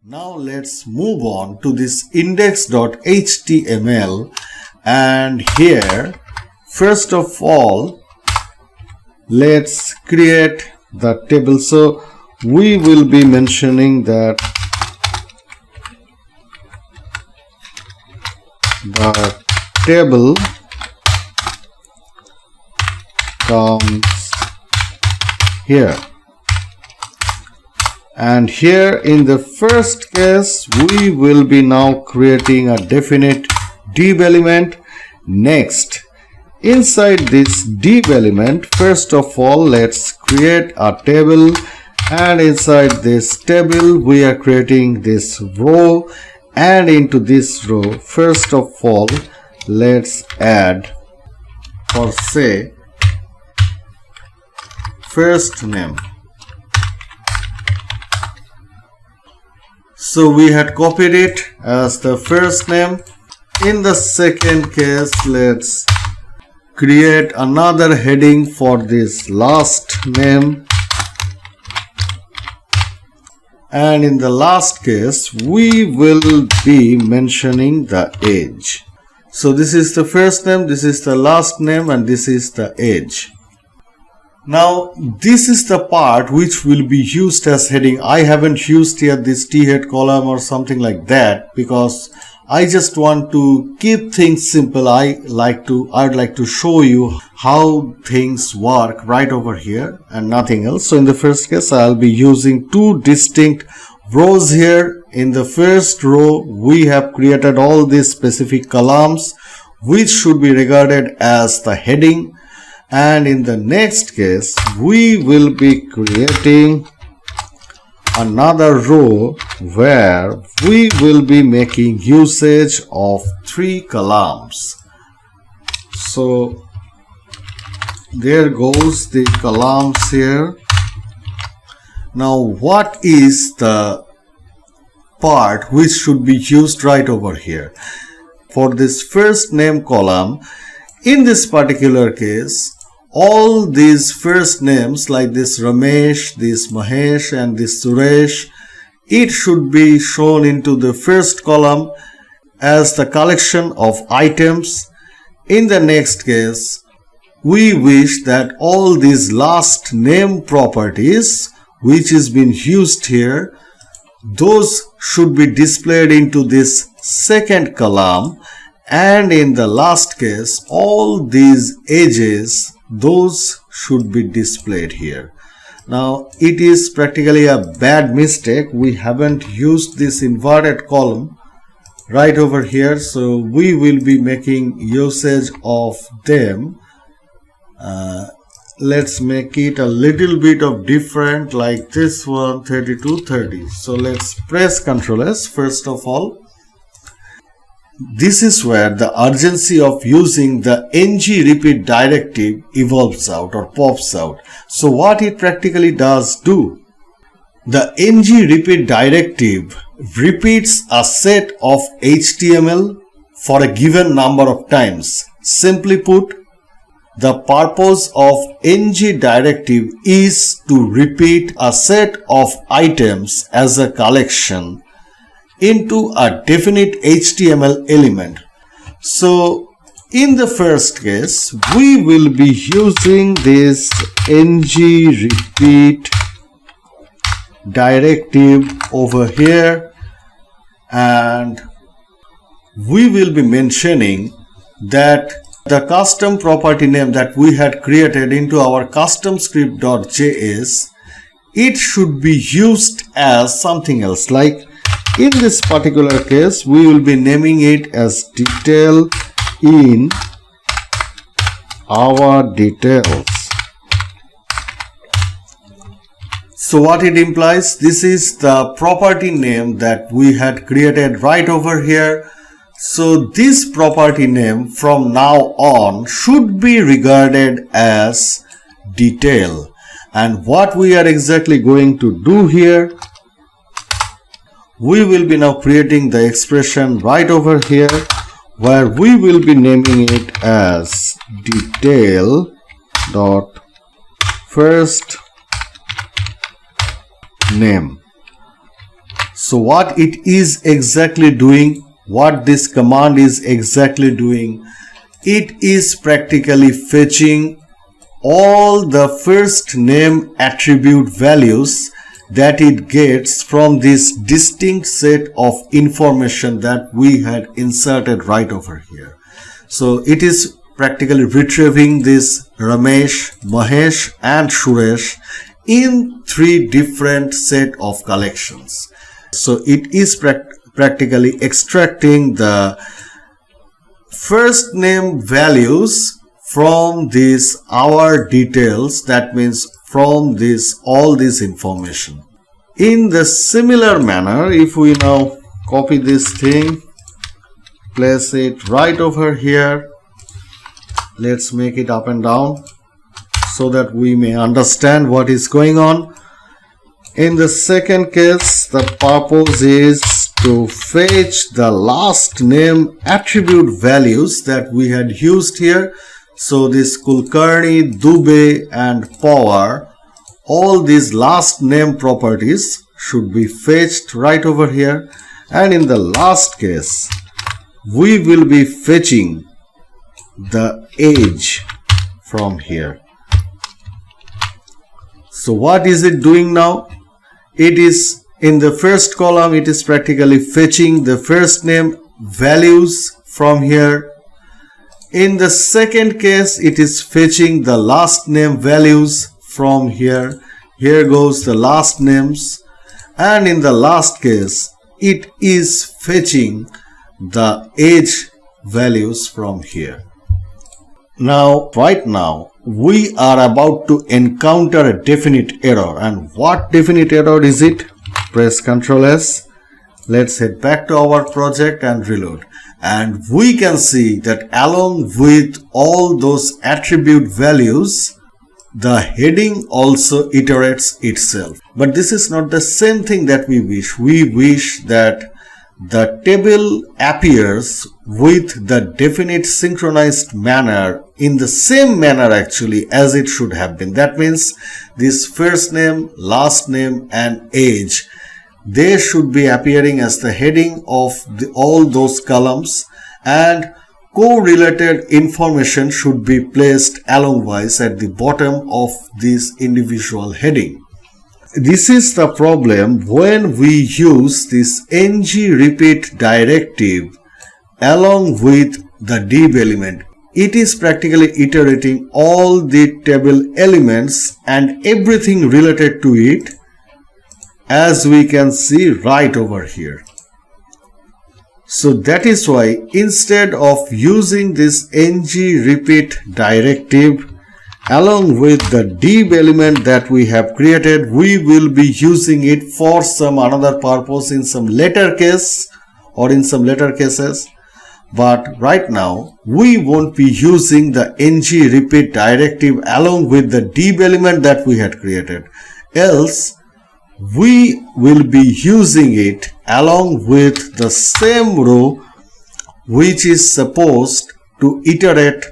Now let's move on to this index.html, and here first of all let's create the table. So we will be mentioning that the table comes here. And here in the first case, we will be now creating a definite div element. Next, inside this div element, first of all, let's create a table. And inside this table, we are creating this row. And into this row, first of all, let's add, or say, first name. So we had copied it as the first name. In the second case, let's create another heading for this last name. And in the last case, we will be mentioning the age. So this is the first name, this is the last name, and this is the age. Now this is the part which will be used as heading. I haven't used here this t-head column or something like that because I just want to keep things simple. I'd like to show you how things work right over here and nothing else. So in the first case, I'll be using two distinct rows here. In the first row, we have created all these specific columns which should be regarded as the heading. And in the next case, we will be creating another row where we will be making usage of 3 columns. So there goes the columns here. Now what is the part which should be used right over here? For this first name column, in this particular case, all these first names like this Ramesh, this Mahesh and this Suresh, it should be shown into the first column as the collection of items. In the next case, we wish that all these last name properties which is being used here, those should be displayed into this second column. And in the last case, all these ages, those should be displayed here. Now it is practically a bad mistake. We haven't used this inverted column right over here, so we will be making usage of them. Let's make it a little bit of different, like this one, 3230. So let's press Ctrl S first of all. This is where the urgency of using the ng repeat directive evolves out or pops out. So what it practically does do, the ng repeat directive repeats a set of HTML for a given number of times. Simply put, the purpose of ng directive is to repeat a set of items as a collection into a definite HTML element. So in the first case, we will be using this ng repeat directive over here, and we will be mentioning that the custom property name that we had created into our custom script.js, it should be used as something else. Like in this particular case, we will be naming it as detail in our details. So what it implies, this is the property name that we had created right over here. So this property name from now on should be regarded as detail. And what we are exactly going to do here, we will be now creating the expression right over here where we will be naming it as detail dot first name. So what it is exactly doing, what this command is exactly doing, it is practically fetching all the first name attribute values that it gets from this distinct set of information that we had inserted right over here. So it is practically retrieving this Ramesh, Mahesh and Suresh in 3 different set of collections. So it is practically extracting the first name values from this our details, that means from this all this information. In the similar manner, if we now copy this thing, place it right over here, let's make it up and down so that we may understand what is going on. In the second case, the purpose is to fetch the last name attribute values that we had used here. So this Kulkarni, Dubey and Pawar, all these last name properties should be fetched right over here. And in the last case, we will be fetching the age from here. So what is it doing now? It is in the first column, it is practically fetching the first name values from here. In the second case, it is fetching the last name values from here. Here goes the last names. And in the last case, it is fetching the age values from here. Now, right now, we are about to encounter a definite error. And what definite error is it? Press Ctrl S. Let's head back to our project and reload. And we can see that along with all those attribute values, the heading also iterates itself. But this is not the same thing that we wish. We wish that the table appears with the definite synchronized manner in the same manner actually as it should have been. That means this first name, last name and age, they should be appearing as the heading of all those columns, and correlated information should be placed alongwise at the bottom of this individual heading. This is the problem when we use this ng repeat directive along with the div element. It is practically iterating all the table elements and everything related to it, as we can see right over here. So that is why instead of using this ng repeat directive along with the div element that we have created, we will be using it for some another purpose in some later case or in some later cases. But right now we won't be using the ng repeat directive along with the div element that we had created. Else we will be using it along with the same row which is supposed to iterate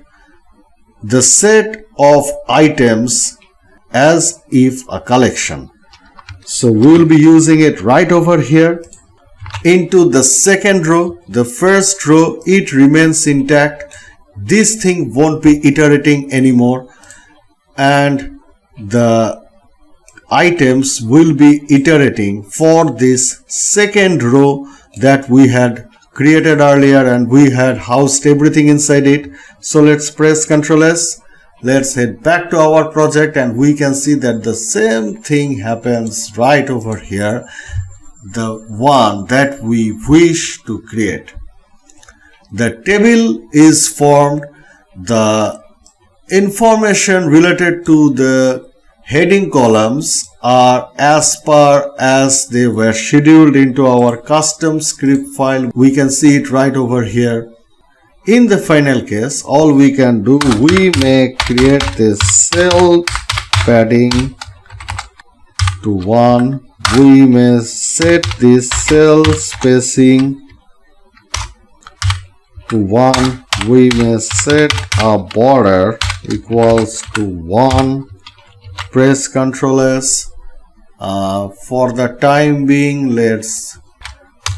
the set of items as if a collection. So we will be using it right over here. Into the second row, the first row, it remains intact. This thing won't be iterating anymore, and the items will be iterating for this second row that we had created earlier and we had housed everything inside it. So let's press Ctrl S. Let's head back to our project and we can see that the same thing happens right over here, the one that we wish to create. The table is formed, the information related to the heading columns are as per as they were scheduled into our custom script file. We can see it right over here. In the final case, all we can do, we may create this cell padding to 1. We may set this cell spacing to 1. We may set a border equals to 1. Press Ctrl S. For the time being, let's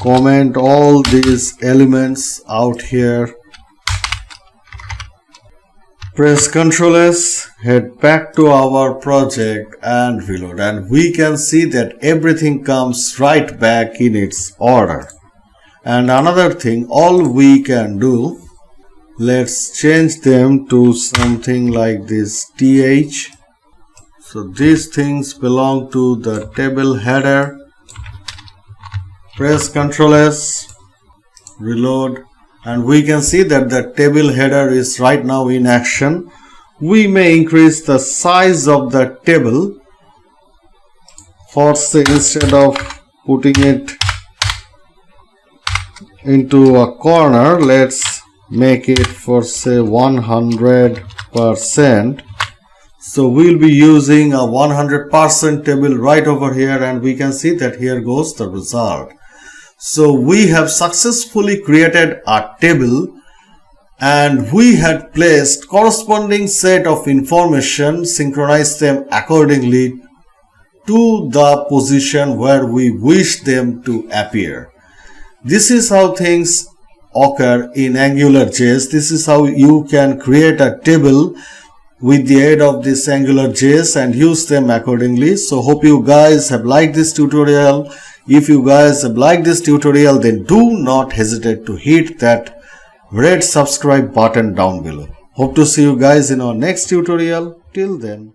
comment all these elements out here. Press Ctrl S, head back to our project and reload, and we can see that everything comes right back in its order. And another thing, all we can do, let's change them to something like this th. So these things belong to the table header. Press Ctrl S, reload, and we can see that the table header is right now in action. We may increase the size of the table. For say, instead of putting it into a corner, let's make it for say 100%. So we'll be using a 100% table right over here, and we can see that here goes the result. So we have successfully created a table, and we had placed corresponding set of information, synchronized them accordingly to the position where we wish them to appear. This is how things occur in AngularJS. This is how you can create a table with the aid of this AngularJS and use them accordingly. So hope you guys have liked this tutorial. If you guys have liked this tutorial, then do not hesitate to hit that red subscribe button down below. Hope to see you guys in our next tutorial. Till then.